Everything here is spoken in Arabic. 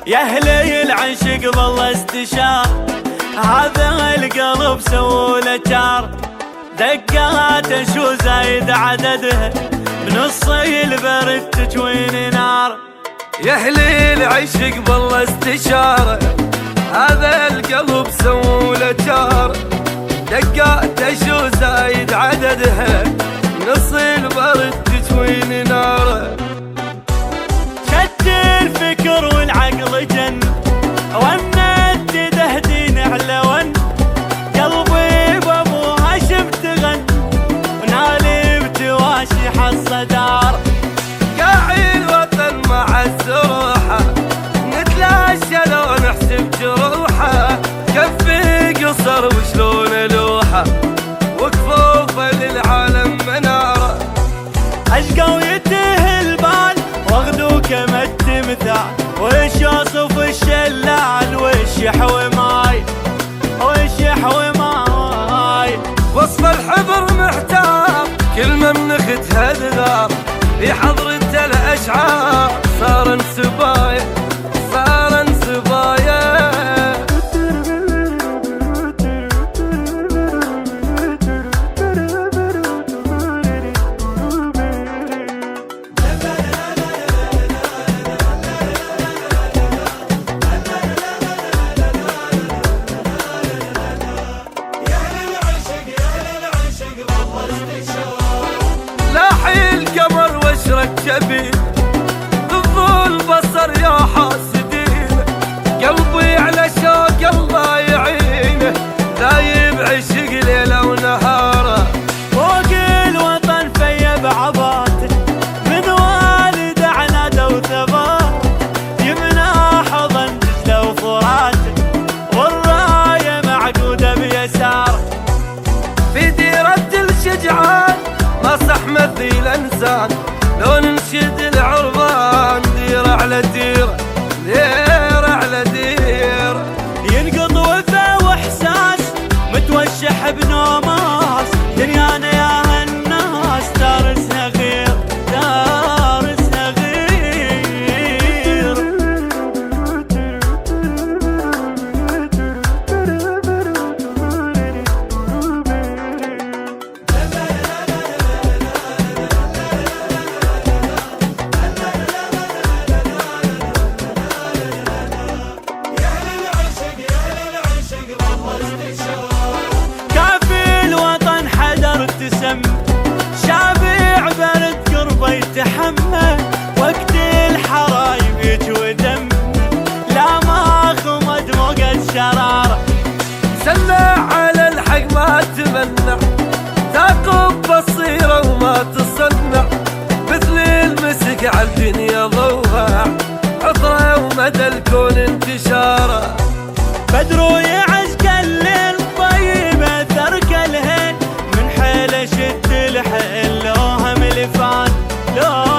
يا اهلي العشق بالله استشار، هذا القلب سوله جار، دقاته شو زايد عددها، بنص البرد تجوين نار. يا اهلي العشق بالله استشار، هذا القلب سوله جار، دقاته شو زايد عددها، نص البرد تجوين نار. شد الفكر والعقل جن، ونت تهدين على ون، قلبي بابوها شفت غن، ونالي بتواشي حصة دار. قاعي الوطن مع السروحة، نتلاشى لو نحسب جروحه، كفي قصر وشلون لوحه، وكفوفه للعالم مناره. اشقى ويته البال واخذو كما التمثال، وش يوصف الشلال وش يحوي ماي، وش يحوي ماي. وصف الحبر محتار، كلمة من اختها الغار، في حضرة الاشعار صار انسبايا، صار انسبايا. شبيه ضو البصر يا حاسدين، قلبي على شوق الله يعينه، دايب عشق ليله ونهاره. فوق الوطن فيا بعباته، من والد عناده وثبات، يمنى حضن دجله وفراته، والرايه معقوده بيساره. في ديرة الشجعان ما صح مثيل انسان، لو ننشد العربان دير على دير، دير على دير. ينقض وفا واحساس متوشح بنوماس، دنيانا يا هالناس دارسها غير، دارسها غير. شابع برد قربه يتحمل، وقت الحرايب يجوي دم، لا ما خمد موق الشرارة. سلع على الحق ما تمنع، تعقب بصيرة وما تصنع، مثل المسك على الدنيا ضوها، عطره ومدى الكون انتشاره. بدرو يعشق الليل طيب ترك الهين، من حيله شد الحيل لوهم لفان، لوهم